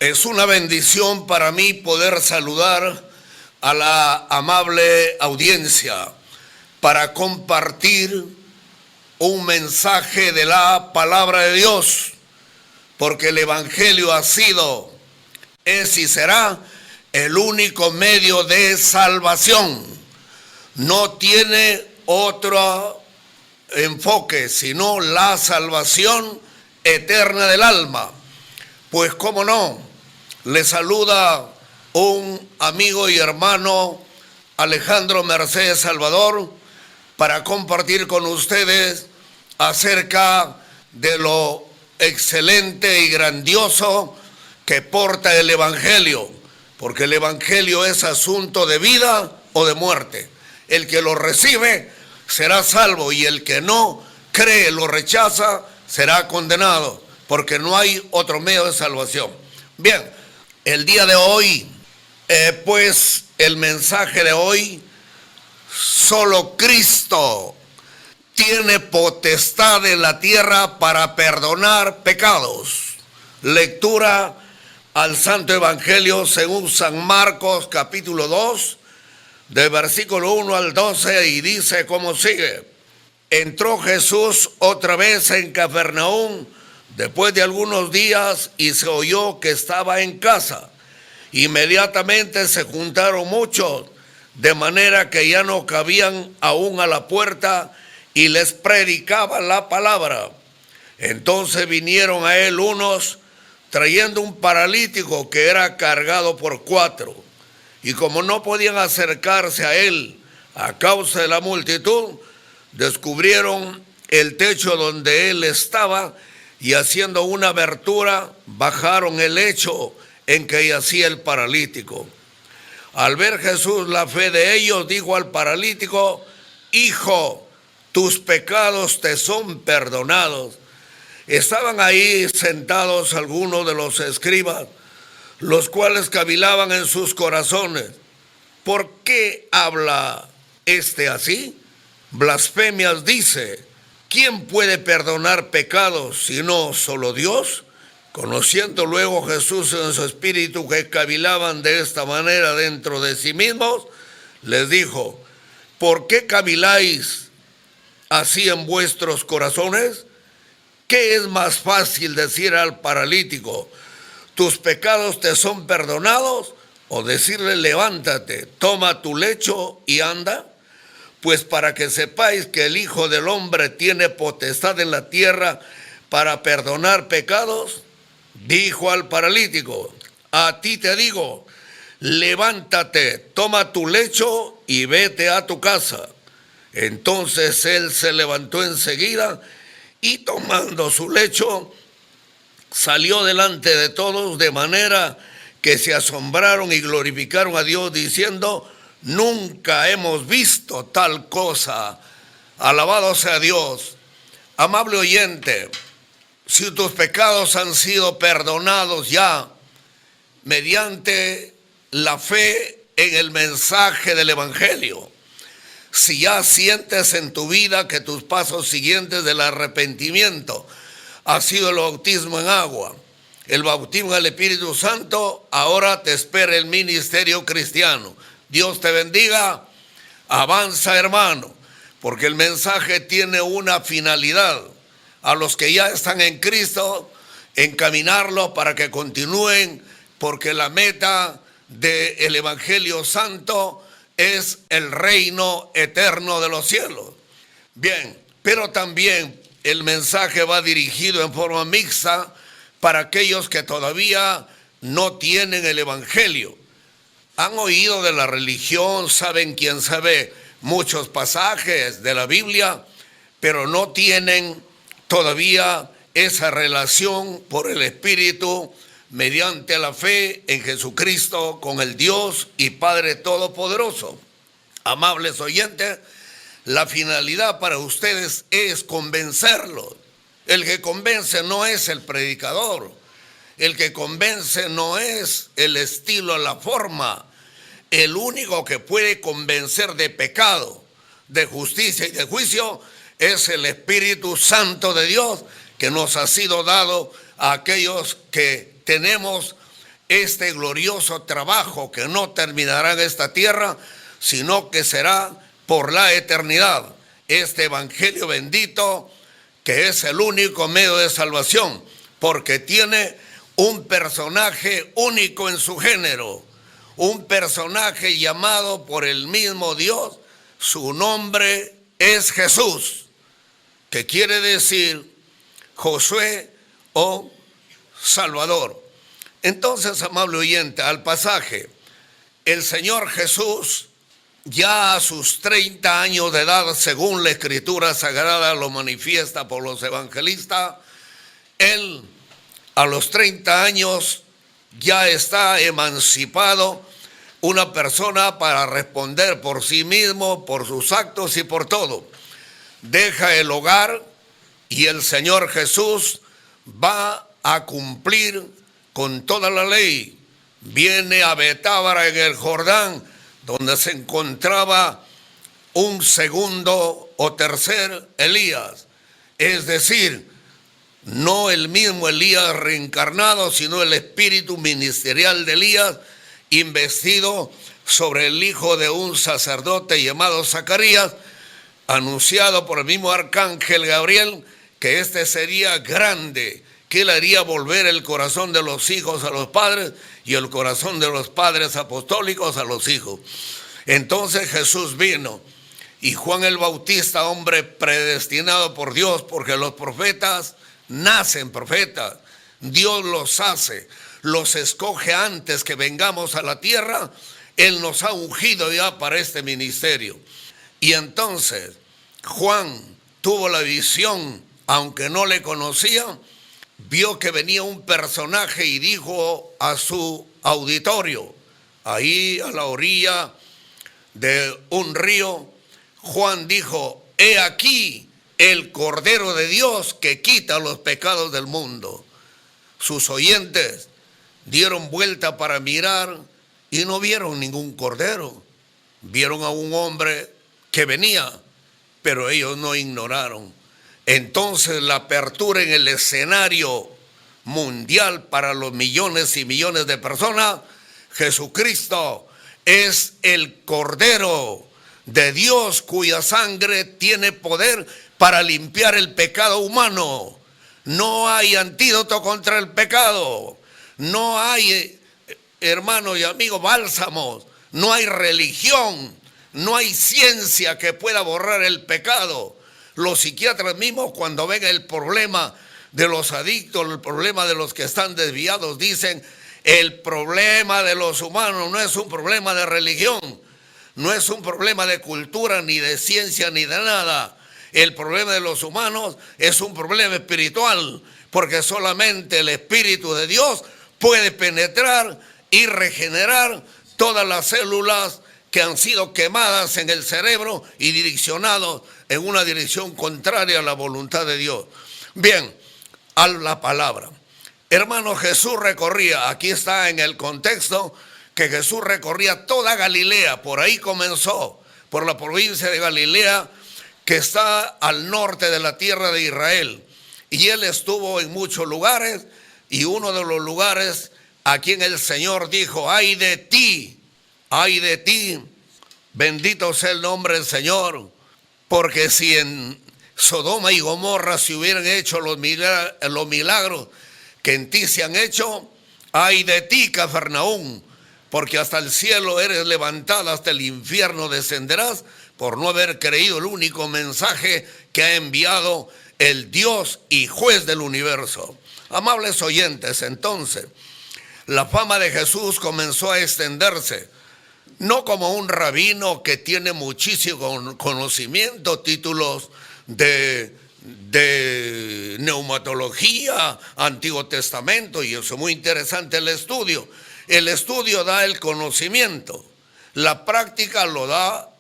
Es una bendición para mí poder saludar a la amable audiencia para compartir un mensaje de la palabra de Dios, porque el Evangelio ha sido, es y será el único medio de salvación. No tiene otro enfoque, sino la salvación eterna del alma. Pues cómo no, le saluda un amigo y hermano, Alejandro Mercedes Salvador, para compartir con ustedes acerca de lo excelente y grandioso que porta el Evangelio, porque el Evangelio es asunto de vida o de muerte. El que lo recibe será salvo y el que no cree, lo rechaza, será condenado, porque no hay otro medio de salvación. Bien, el día de hoy, pues el mensaje de hoy, solo Cristo tiene potestad en la tierra para perdonar pecados. Lectura al Santo Evangelio según San Marcos, capítulo 2, de versículo 1 al 12, y dice como sigue. Entró Jesús otra vez en Cafarnaúm después de algunos días y se oyó que estaba en casa. Inmediatamente se juntaron muchos, de manera que ya no cabían aún a la puerta, y les predicaba la palabra. Entonces vinieron a él unos trayendo un paralítico que era cargado por 4. Y como no podían acercarse a él a causa de la multitud, descubrieron el techo donde él estaba y haciendo una abertura, bajaron el lecho en que yacía el paralítico. Al ver Jesús la fe de ellos, dijo al paralítico: Hijo, tus pecados te son perdonados. Estaban ahí sentados algunos de los escribas, los cuales cavilaban en sus corazones: ¿por qué habla este así? Blasfemias dice. ¿Quién puede perdonar pecados sino solo Dios? Conociendo luego Jesús en su espíritu que cavilaban de esta manera dentro de sí mismos, les dijo: ¿por qué caviláis así en vuestros corazones? ¿Qué es más fácil decir al paralítico: tus pecados te son perdonados? ¿O decirle: levántate, toma tu lecho y anda? Pues para que sepáis que el Hijo del Hombre tiene potestad en la tierra para perdonar pecados, dijo al paralítico: a ti te digo, levántate, toma tu lecho y vete a tu casa. Entonces él se levantó enseguida y tomando su lecho salió delante de todos, de manera que se asombraron y glorificaron a Dios diciendo: nunca hemos visto tal cosa. Alabado sea Dios. Amable oyente, si tus pecados han sido perdonados ya mediante la fe en el mensaje del Evangelio, si ya sientes en tu vida que tus pasos siguientes del arrepentimiento ha sido el bautismo en agua, el bautismo del Espíritu Santo, ahora te espera el ministerio cristiano. Dios te bendiga, avanza hermano, porque el mensaje tiene una finalidad: a los que ya están en Cristo, encaminarlos para que continúen, porque la meta del Evangelio Santo es el reino eterno de los cielos. Bien, pero también el mensaje va dirigido en forma mixta para aquellos que todavía no tienen el Evangelio. Han oído de la religión, saben quién sabe muchos pasajes de la Biblia, pero no tienen todavía esa relación por el Espíritu mediante la fe en Jesucristo con el Dios y Padre Todopoderoso. Amables oyentes, la finalidad para ustedes es convencerlos. El que convence no es el predicador. El que convence no es el estilo, la forma. El único que puede convencer de pecado, de justicia y de juicio es el Espíritu Santo de Dios, que nos ha sido dado a aquellos que tenemos este glorioso trabajo que no terminará en esta tierra, sino que será por la eternidad. Este evangelio bendito, que es el único medio de salvación, porque tiene un personaje único en su género, un personaje llamado por el mismo Dios. Su nombre es Jesús, que quiere decir Josué o Salvador. Entonces, amable oyente, al pasaje, el Señor Jesús, ya a sus 30 años de edad, según la Escritura Sagrada lo manifiesta por los evangelistas, Él a los 30 años ya está emancipado, una persona para responder por sí mismo, por sus actos y por todo. Deja el hogar y el Señor Jesús va a cumplir con toda la ley. Viene a Betábara en el Jordán, donde se encontraba un segundo o tercer Elías. Es decir, no el mismo Elías reencarnado, sino el espíritu ministerial de Elías, investido sobre el hijo de un sacerdote llamado Zacarías, anunciado por el mismo arcángel Gabriel, que este sería grande, que él haría volver el corazón de los hijos a los padres y el corazón de los padres apostólicos a los hijos. Entonces Jesús vino, y Juan el Bautista, hombre predestinado por Dios, porque los profetas nacen profetas, Dios los hace, los escoge antes que vengamos a la tierra. Él nos ha ungido ya para este ministerio. Y entonces Juan tuvo la visión, aunque no le conocía, vio que venía un personaje y dijo a su auditorio, ahí a la orilla de un río, Juan dijo: he aquí el Cordero de Dios que quita los pecados del mundo. Sus oyentes dieron vuelta para mirar y no vieron ningún cordero. Vieron a un hombre que venía, pero ellos no ignoraron. Entonces la apertura en el escenario mundial para los millones y millones de personas, Jesucristo es el Cordero de Dios cuya sangre tiene poder para limpiar el pecado humano. No hay antídoto contra el pecado. No hay, hermanos y amigos, bálsamos. No hay religión. No hay ciencia que pueda borrar el pecado. Los psiquiatras mismos, cuando ven el problema de los adictos, el problema de los que están desviados, dicen: el problema de los humanos no es un problema de religión, no es un problema de cultura, ni de ciencia, ni de nada. El problema de los humanos es un problema espiritual, porque solamente el Espíritu de Dios puede penetrar y regenerar todas las células que han sido quemadas en el cerebro y direccionados en una dirección contraria a la voluntad de Dios. Bien, a la palabra. Hermano, Jesús recorría, aquí está en el contexto, que Jesús recorría toda Galilea. Por ahí comenzó, por la provincia de Galilea, que está al norte de la tierra de Israel. Y él estuvo en muchos lugares, y uno de los lugares a quien el Señor dijo: ay de ti, bendito sea el nombre del Señor, porque si en Sodoma y Gomorra se hubieran hecho los milagros que en ti se han hecho, ay de ti, Cafarnaúm, porque hasta el cielo eres levantada, hasta el infierno descenderás, por no haber creído el único mensaje que ha enviado el Dios y juez del universo. Amables oyentes, entonces, la fama de Jesús comenzó a extenderse, no como un rabino que tiene muchísimo conocimiento, títulos de neumatología, Antiguo Testamento, y eso es muy interesante el estudio. El estudio da el conocimiento, la práctica lo da,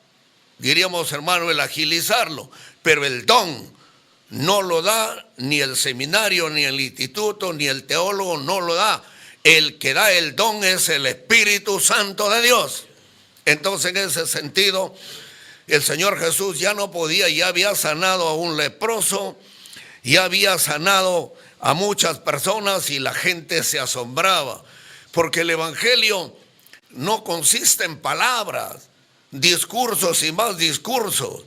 diríamos, hermano, el agilizarlo, pero el don no lo da ni el seminario, ni el instituto, ni el teólogo, no lo da. El que da el don es el Espíritu Santo de Dios. Entonces, en ese sentido, el Señor Jesús ya no podía, ya había sanado a un leproso, ya había sanado a muchas personas y la gente se asombraba, Porque el evangelio no consiste en palabras, discursos y más discursos.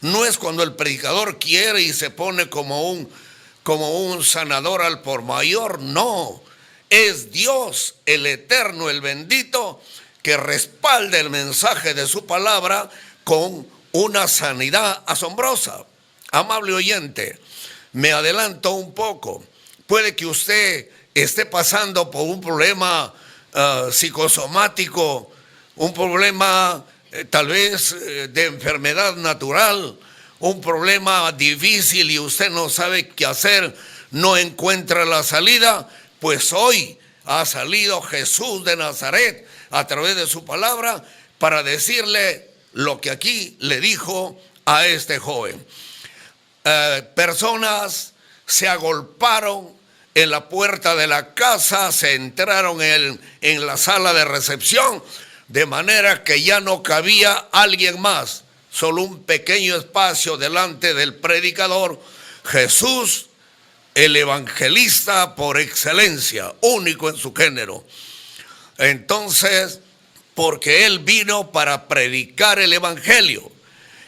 No es cuando el predicador quiere y se pone como un sanador al por mayor, no. Es Dios, el eterno, el bendito, que respalda el mensaje de su palabra con una sanidad asombrosa. Amable oyente, me adelanto un poco. Puede que usted esté pasando por un problema psicosomático, un problema tal vez de enfermedad natural, un problema difícil y usted no sabe qué hacer, no encuentra la salida. Pues hoy ha salido Jesús de Nazaret a través de su palabra para decirle lo que aquí le dijo a este joven. Personas se agolparon en la puerta de la casa, se entraron en la sala de recepción, de manera que ya no cabía alguien más, solo un pequeño espacio delante del predicador, Jesús, el evangelista por excelencia, único en su género. Entonces, porque Él vino para predicar el evangelio,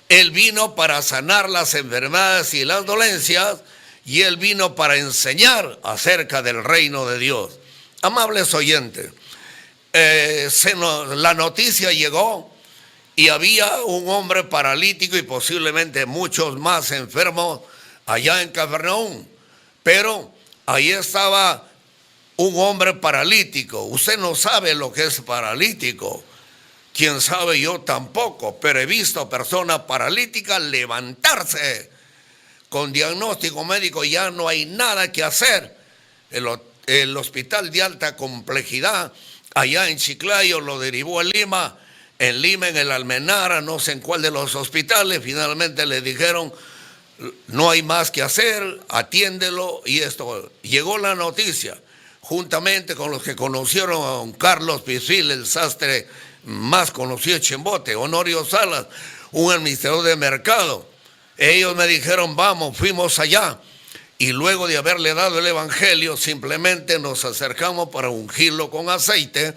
Él vino para sanar las enfermedades y las dolencias, y Él vino para enseñar acerca del reino de Dios. Amables oyentes, la noticia llegó y había un hombre paralítico y posiblemente muchos más enfermos allá en Capernaum. Pero ahí estaba un hombre paralítico. Usted no sabe lo que es paralítico. Quién sabe, yo tampoco, pero he visto personas paralíticas levantarse. Con diagnóstico médico ya no hay nada que hacer. El hospital de alta complejidad allá en Chiclayo lo derivó a Lima. En Lima, en el Almenara, no sé en cuál de los hospitales, finalmente le dijeron, no hay más que hacer, atiéndelo. Y esto, llegó la noticia, juntamente con los que conocieron a don Carlos Pisil, el sastre más conocido de Chimbote, Honorio Salas, un administrador de mercado. Ellos me dijeron, vamos, fuimos allá. Y luego de haberle dado el evangelio, simplemente nos acercamos para ungirlo con aceite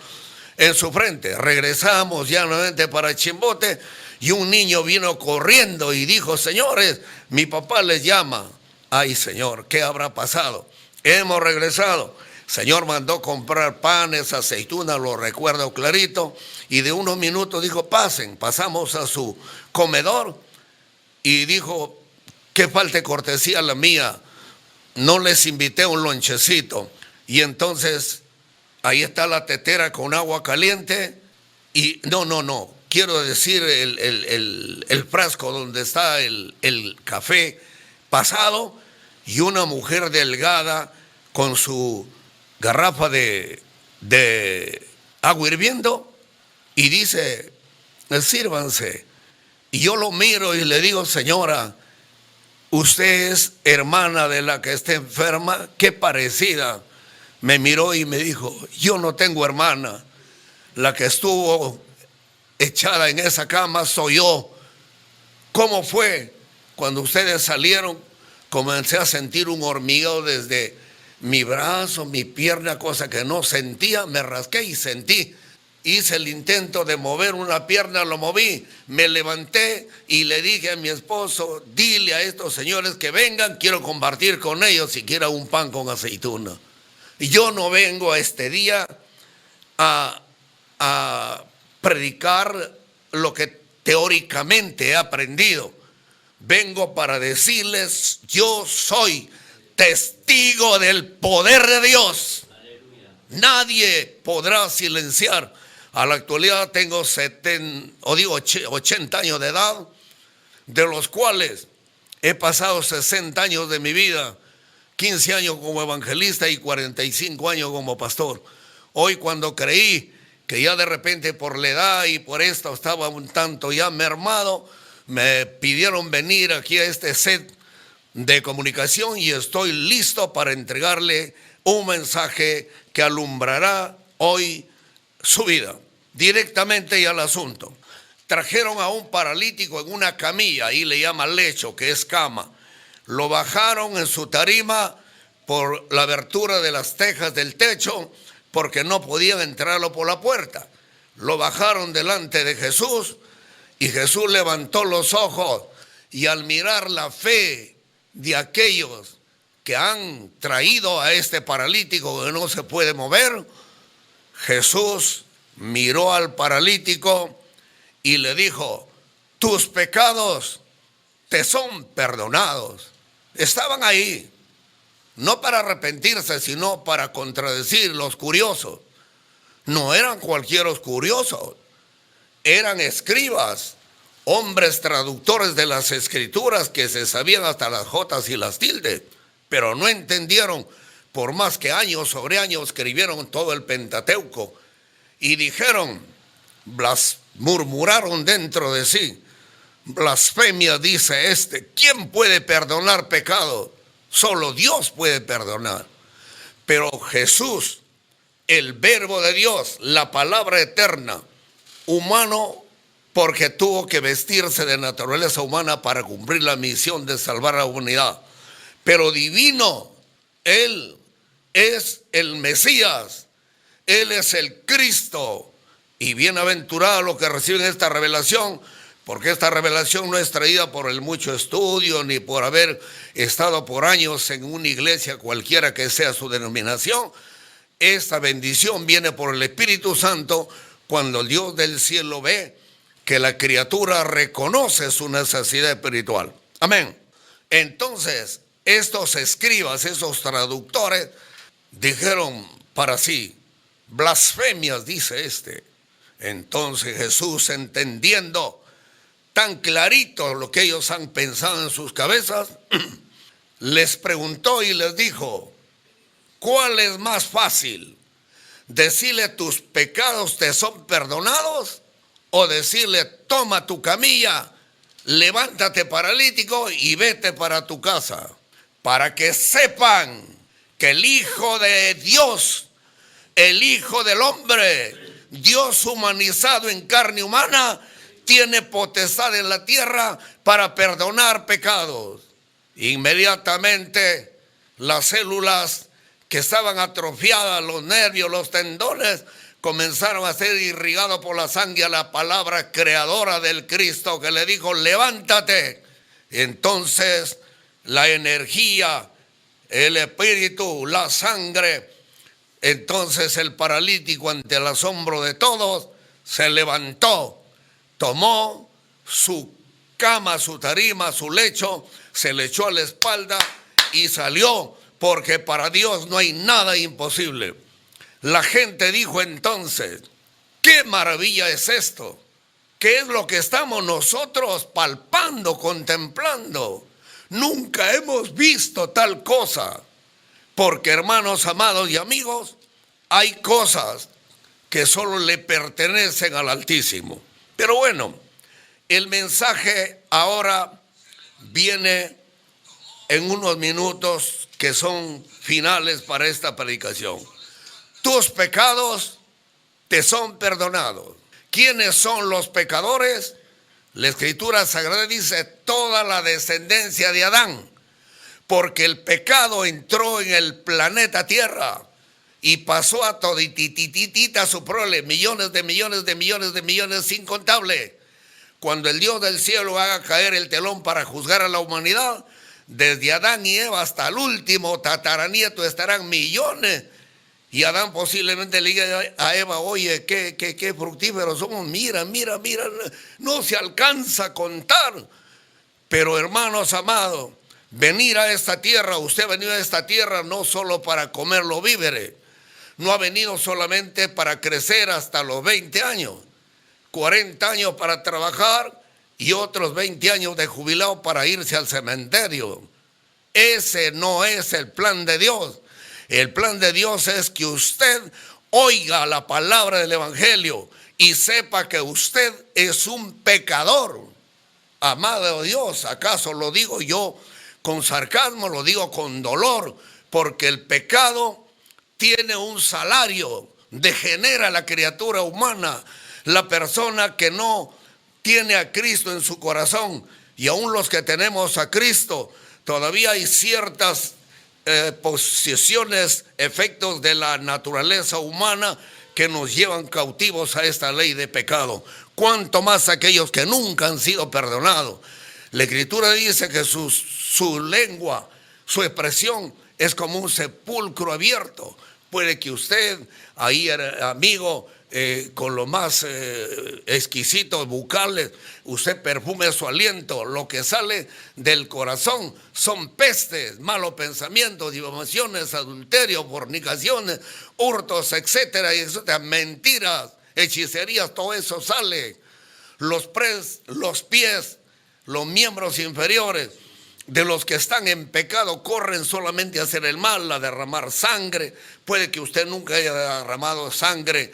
en su frente. Regresamos ya nuevamente para Chimbote y un niño vino corriendo y dijo, señores, mi papá les llama. Ay, Señor, ¿qué habrá pasado? Hemos regresado. Señor mandó comprar panes, aceitunas, lo recuerdo clarito. Y de unos minutos dijo, pasen. Pasamos a su comedor y dijo, qué falta de cortesía la mía. No les invité un lonchecito. Y entonces ahí está la tetera con agua caliente y no, quiero decir el frasco donde está el café pasado y una mujer delgada con su garrafa de agua hirviendo y dice, sírvanse. Y yo lo miro y le digo, señora, usted es hermana de la que está enferma, qué parecida. Me miró y me dijo, yo no tengo hermana, la que estuvo echada en esa cama soy yo. ¿Cómo fue? Cuando ustedes salieron, comencé a sentir un hormigueo desde mi brazo, mi pierna, cosa que no sentía, me rasqué y sentí. Hice el intento de mover una pierna, lo moví, me levanté y le dije a mi esposo, dile a estos señores que vengan, quiero compartir con ellos siquiera un pan con aceituna. Yo no vengo a este día a predicar lo que teóricamente he aprendido. Vengo para decirles, yo soy testigo del poder de Dios. Nadie podrá silenciar. A la actualidad tengo 80 años de edad, de los cuales he pasado 60 años de mi vida, 15 años como evangelista y 45 años como pastor. Hoy, cuando creí que ya de repente por la edad y por esto estaba un tanto ya mermado, me pidieron venir aquí a este set de comunicación y estoy listo para entregarle un mensaje que alumbrará hoy su vida. Directamente y al asunto. Trajeron a un paralítico en una camilla, ahí le llaman lecho, que es cama. Lo bajaron en su tarima por la abertura de las tejas del techo, porque no podían entrarlo por la puerta. Lo bajaron delante de Jesús y Jesús levantó los ojos y al mirar la fe de aquellos que han traído a este paralítico que no se puede mover, Jesús miró al paralítico y le dijo: tus pecados te son perdonados. Estaban ahí, no para arrepentirse, sino para contradecir los curiosos. No eran cualquier curiosos, eran escribas, hombres traductores de las escrituras que se sabían hasta las jotas y las tildes, pero no entendieron, por más que años sobre años escribieron todo el Pentateuco y dijeron, murmuraron dentro de sí: blasfemia dice este, ¿quién puede perdonar pecado? Solo Dios puede perdonar. Pero Jesús, el verbo de Dios, la palabra eterna, humano, porque tuvo que vestirse de naturaleza humana para cumplir la misión de salvar a la humanidad, pero divino, Él es el Mesías, Él es el Cristo, y bienaventurado los que reciben esta revelación, porque esta revelación no es traída por el mucho estudio, ni por haber estado por años en una iglesia cualquiera que sea su denominación. Esta bendición viene por el Espíritu Santo cuando el Dios del cielo ve que la criatura reconoce su necesidad espiritual. Amén. Entonces, estos escribas, esos traductores, dijeron para sí: blasfemias dice este. Entonces Jesús, entendiendo tan clarito lo que ellos han pensado en sus cabezas, les preguntó y les dijo: ¿cuál es más fácil? ¿Decirle tus pecados te son perdonados? ¿O decirle toma tu camilla, levántate paralítico y vete para tu casa? Para que sepan que el Hijo de Dios, el Hijo del hombre, Dios humanizado en carne humana, tiene potestad en la tierra para perdonar pecados. Inmediatamente las células que estaban atrofiadas, los nervios, los tendones, comenzaron a ser irrigados por la sangre a la palabra creadora del Cristo, que le dijo: levántate. Entonces la energía, el espíritu, la sangre, entonces el paralítico, ante el asombro de todos, se levantó, tomó su cama, su tarima, su lecho, se le echó a la espalda y salió, porque para Dios no hay nada imposible. La gente dijo entonces: ¿qué maravilla es esto? ¿Qué es lo que estamos nosotros palpando, contemplando? Nunca hemos visto tal cosa. Porque, hermanos amados y amigos, hay cosas que solo le pertenecen al Altísimo. Pero bueno, el mensaje ahora viene en unos minutos que son finales para esta predicación. Tus pecados te son perdonados. ¿Quiénes son los pecadores? La Escritura Sagrada dice: toda la descendencia de Adán, porque el pecado entró en el planeta Tierra y pasó a toditititita su prole, millones de millones de millones de millones incontables. Cuando el Dios del cielo haga caer el telón para juzgar a la humanidad, desde Adán y Eva hasta el último tataranieto estarán millones. Y Adán posiblemente le diga a Eva: oye, qué fructíferos somos, mira, no se alcanza a contar. Pero, hermanos amados, venir a esta tierra, usted ha venido a esta tierra no solo para comer los víveres, no ha venido solamente para crecer hasta los 20 años, 40 años para trabajar y otros 20 años de jubilado para irse al cementerio. Ese no es el plan de Dios. El plan de Dios es que usted oiga la palabra del Evangelio y sepa que usted es un pecador. Amado Dios, ¿acaso lo digo yo con sarcasmo? Lo digo con dolor, porque el pecado tiene un salario, degenera a la criatura humana. La persona que no tiene a Cristo en su corazón, y aún los que tenemos a Cristo, todavía hay ciertas posiciones, efectos de la naturaleza humana que nos llevan cautivos a esta ley de pecado. Cuanto más aquellos que nunca han sido perdonados. La Escritura dice que su lengua, su expresión es como un sepulcro abierto. Puede que usted, ahí amigo, con los más exquisitos bucales, usted perfume su aliento. Lo que sale del corazón son pestes, malos pensamientos, difamaciones, adulterio, fornicaciones, hurtos, etcétera, mentiras, hechicerías, todo eso sale. Los pies, los miembros inferiores de los que están en pecado corren solamente a hacer el mal, a derramar sangre. Puede que usted nunca haya derramado sangre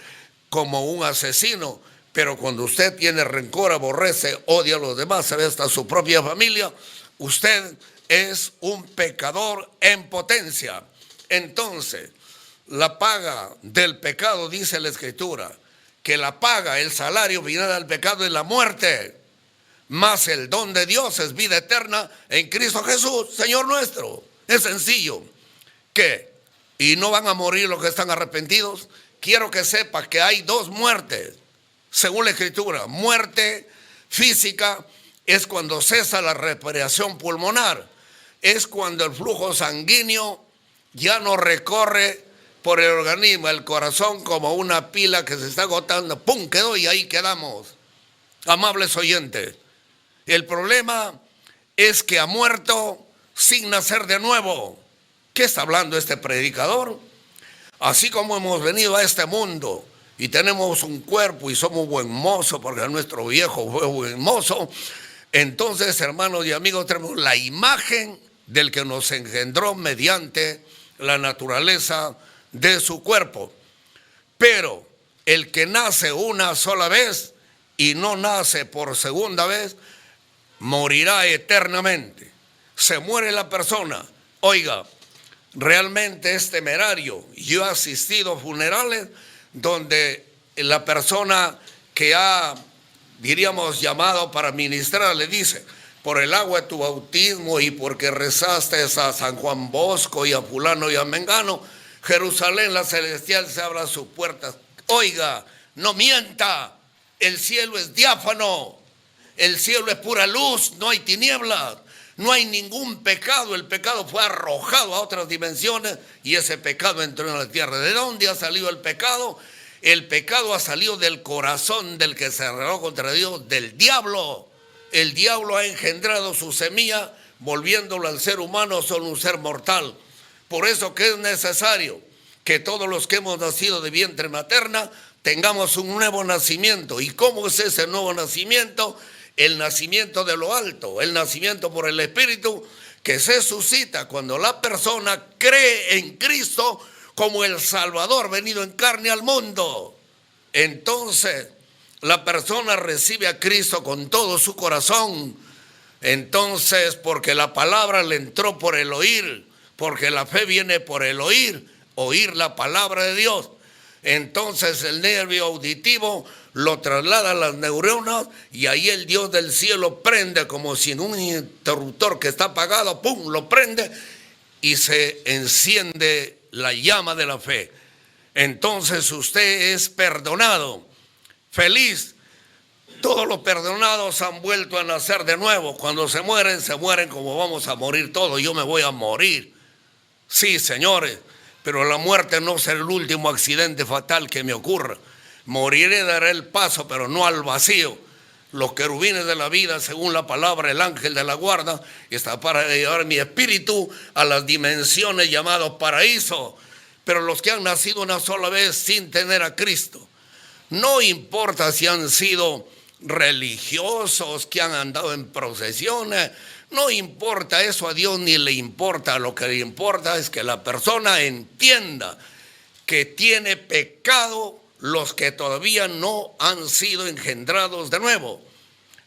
como un asesino, pero cuando usted tiene rencor, aborrece, odia a los demás, se ve hasta su propia familia, usted es un pecador en potencia. Entonces, la paga del pecado, dice la Escritura, que la paga, el salario final del pecado es la muerte, mas el don de Dios es vida eterna en Cristo Jesús, Señor nuestro. Es sencillo. ¿Qué? ¿Y no van a morir los que están arrepentidos? Quiero que sepa que hay dos muertes, según la Escritura. Muerte física es cuando cesa la respiración pulmonar, es cuando el flujo sanguíneo ya no recorre por el organismo, el corazón como una pila que se está agotando, ¡pum!, quedó y ahí quedamos. Amables oyentes, el problema es que ha muerto sin nacer de nuevo. ¿Qué está hablando este predicador? Así como hemos venido a este mundo y tenemos un cuerpo y somos buen mozo, porque nuestro viejo fue buen mozo, entonces, hermanos y amigos, tenemos la imagen del que nos engendró mediante la naturaleza de su cuerpo. Pero el que nace una sola vez y no nace por segunda vez, morirá eternamente. Se muere la persona. Oiga, realmente es temerario. Yo he asistido a funerales donde la persona que ha, diríamos, llamado para ministrar le dice: por el agua de tu bautismo y porque rezaste a San Juan Bosco y a fulano y a mengano, Jerusalén la celestial se abra sus puertas. Oiga, no mienta, el cielo es diáfano, el cielo es pura luz, no hay tinieblas, no hay ningún pecado. El pecado fue arrojado a otras dimensiones y ese pecado entró en la tierra. ¿De dónde ha salido el pecado? El pecado ha salido del corazón del que se rebeló contra Dios, del diablo. El diablo ha engendrado su semilla, volviéndolo al ser humano solo un ser mortal. Por eso que es necesario que todos los que hemos nacido de vientre materna tengamos un nuevo nacimiento. ¿Y cómo es ese nuevo nacimiento? El nacimiento de lo alto, el nacimiento por el Espíritu, que se suscita cuando la persona cree en Cristo como el Salvador venido en carne al mundo. Entonces, la persona recibe a Cristo con todo su corazón. Entonces, porque la palabra le entró por el oír, porque la fe viene por el oír la palabra de Dios. Entonces el nervio auditivo lo traslada a las neuronas y ahí el Dios del cielo prende como si en un interruptor que está apagado, ¡pum!, lo prende y se enciende la llama de la fe. Entonces usted es perdonado, feliz. Todos los perdonados han vuelto a nacer de nuevo. Cuando se mueren como vamos a morir todos. Yo me voy a morir. Sí, señores, pero la muerte no será el último accidente fatal que me ocurra. Moriré, daré el paso, pero no al vacío. Los querubines de la vida, según la palabra, el ángel de la guarda, está para llevar mi espíritu a las dimensiones llamadas paraíso. Pero los que han nacido una sola vez sin tener a Cristo, no importa si han sido religiosos, que han andado en procesiones, no importa eso, a Dios ni le importa. Lo que le importa es que la persona entienda que tiene pecado los que todavía no han sido engendrados de nuevo.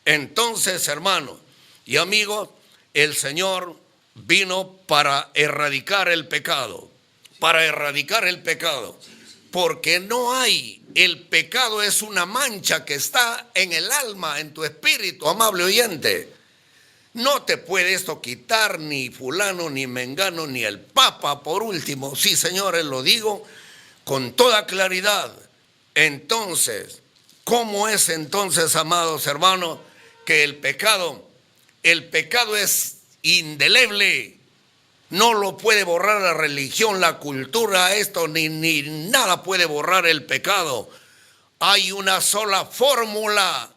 Entonces, hermanos y amigos, el Señor vino para erradicar el pecado, porque no hay, el pecado es una mancha que está en el alma, en tu espíritu, amable oyente. No te puede esto quitar ni fulano, ni mengano, ni el Papa por último. Sí, señores, lo digo con toda claridad. Entonces, ¿cómo es entonces, amados hermanos, que el pecado es indeleble? No lo puede borrar la religión, la cultura, esto, ni nada puede borrar el pecado. Hay una sola fórmula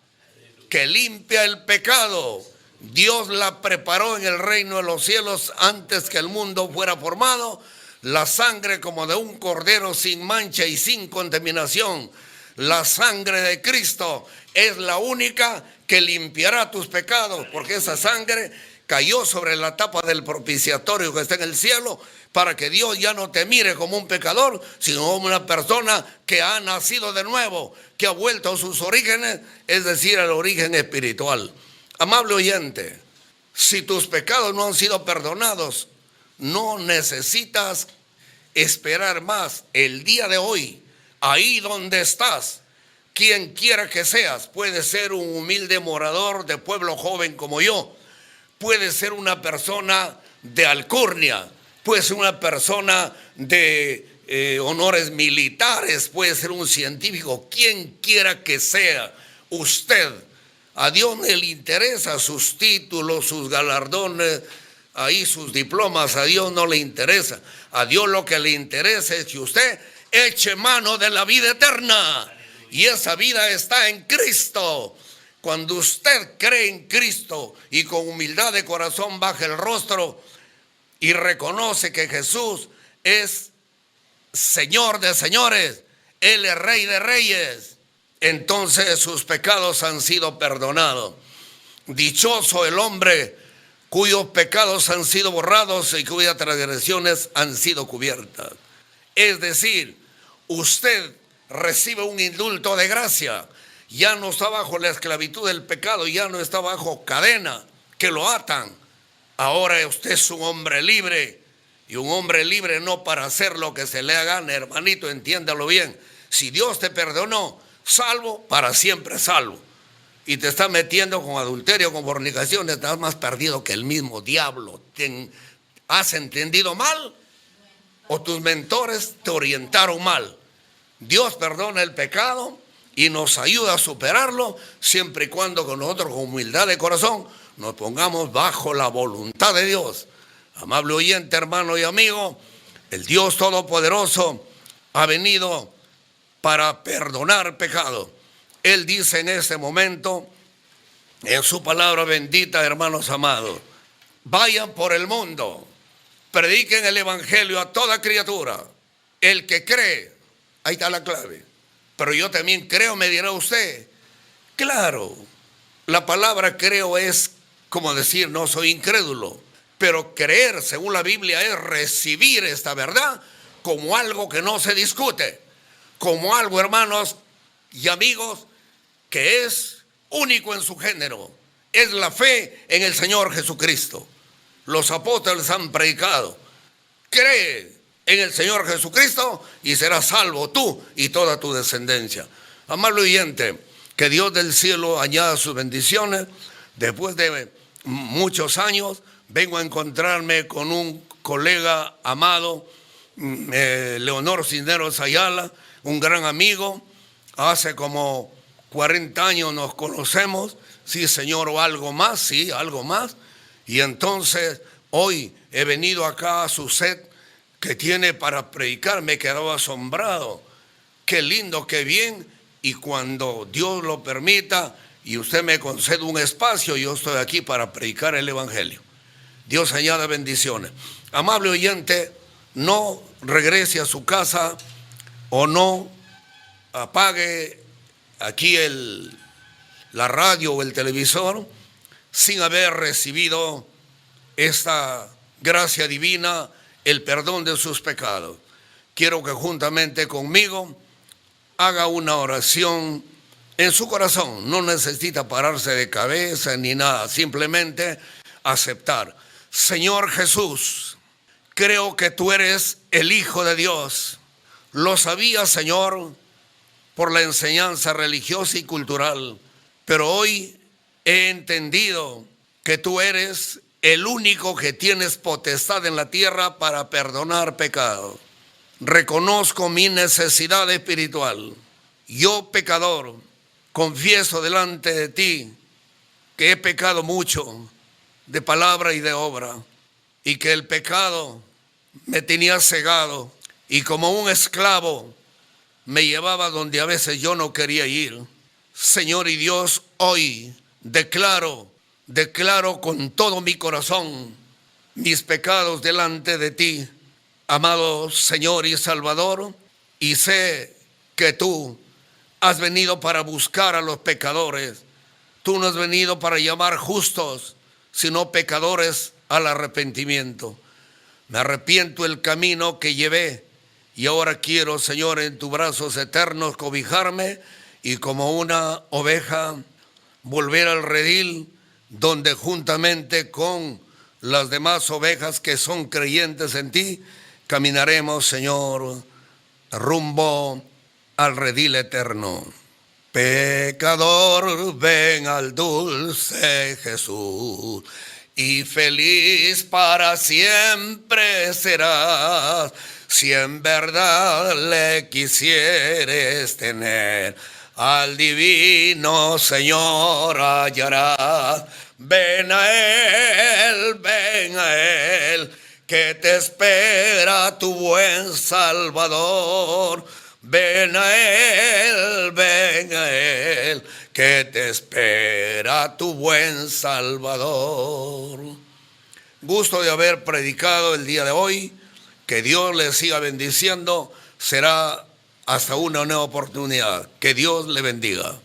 que limpia el pecado. Dios la preparó en el reino de los cielos antes que el mundo fuera formado. La sangre como de un cordero sin mancha y sin contaminación. La sangre de Cristo es la única que limpiará tus pecados, porque esa sangre cayó sobre la tapa del propiciatorio que está en el cielo, para que Dios ya no te mire como un pecador, sino como una persona que ha nacido de nuevo, que ha vuelto a sus orígenes, es decir, al origen espiritual. Amable oyente, si tus pecados no han sido perdonados, no necesitas esperar más. El día de hoy, ahí donde estás, quien quiera que seas, puede ser un humilde morador de pueblo joven como yo, puede ser una persona de alcurnia, puede ser una persona de honores militares, puede ser un científico, quien quiera que sea usted. A Dios no le interesa sus títulos, sus galardones, ahí sus diplomas, a Dios no le interesa. A Dios lo que le interesa es que usted eche mano de la vida eterna. Y esa vida está en Cristo. Cuando usted cree en Cristo y con humildad de corazón baja el rostro y reconoce que Jesús es Señor de señores, Él es Rey de reyes, entonces sus pecados han sido perdonados. Dichoso el hombre cuyos pecados han sido borrados y cuyas transgresiones han sido cubiertas. Es decir, usted recibe un indulto de gracia. Ya no está bajo la esclavitud del pecado, ya no está bajo cadena que lo atan. Ahora usted es un hombre libre, y un hombre libre no para hacer lo que se le haga gana, hermanito, entiéndalo bien. Si Dios te perdonó, salvo, para siempre salvo. Y te está metiendo con adulterio, con fornicación, estás más perdido que el mismo diablo. ¿Has entendido mal? ¿O tus mentores te orientaron mal? Dios perdona el pecado y nos ayuda a superarlo, siempre y cuando con nosotros, con humildad de corazón, nos pongamos bajo la voluntad de Dios. Amable oyente, hermano y amigo, el Dios Todopoderoso ha venido para perdonar pecado. Él dice en este momento, en su palabra bendita, hermanos amados, vayan por el mundo, prediquen el evangelio a toda criatura. El que cree, ahí está la clave. Pero yo también creo, me dirá usted. Claro, la palabra creo es como decir no soy incrédulo. Pero creer, según la Biblia, es recibir esta verdad como algo que no se discute. Como algo, hermanos y amigos, que es único en su género. Es la fe en el Señor Jesucristo. Los apóstoles han predicado. Cree en el Señor Jesucristo y serás salvo tú y toda tu descendencia. Amable oyente, que Dios del cielo añada sus bendiciones. Después de muchos años vengo a encontrarme con un colega amado, Leonor Cisneros Ayala, un gran amigo. Hace como 40 años nos conocemos, sí señor, o algo más, sí, algo más. Y entonces hoy he venido acá a su set que tiene para predicar, me he quedado asombrado. Qué lindo, qué bien. Y cuando Dios lo permita y usted me concede un espacio, yo estoy aquí para predicar el evangelio. Dios añada bendiciones. Amable oyente, no regrese a su casa o no apague aquí la radio o el televisor sin haber recibido esta gracia divina, el perdón de sus pecados. Quiero que juntamente conmigo haga una oración en su corazón. No necesita pararse de cabeza ni nada, simplemente aceptar. Señor Jesús, creo que tú eres el Hijo de Dios. Lo sabía, Señor, por la enseñanza religiosa y cultural, pero hoy he entendido que tú eres el único que tienes potestad en la tierra para perdonar pecado. Reconozco mi necesidad espiritual. Yo, pecador, confieso delante de ti que he pecado mucho de palabra y de obra, y que el pecado me tenía cegado y como un esclavo me llevaba donde a veces yo no quería ir. Señor y Dios, hoy declaro con todo mi corazón mis pecados delante de ti, amado Señor y Salvador, y sé que tú has venido para buscar a los pecadores. Tú no has venido para llamar justos, sino pecadores al arrepentimiento. Me arrepiento del camino que llevé y ahora quiero, Señor, en tus brazos eternos cobijarme y como una oveja volver al redil donde juntamente con las demás ovejas que son creyentes en ti, caminaremos, Señor, rumbo al redil eterno. Pecador, ven al dulce Jesús, y feliz para siempre serás, si en verdad le quisieres tener. Al divino Señor hallarás. Ven a Él, que te espera tu buen Salvador. Ven a Él, que te espera tu buen Salvador. Gusto de haber predicado el día de hoy. Que Dios les siga bendiciendo. Será hasta una nueva oportunidad. Que Dios le bendiga.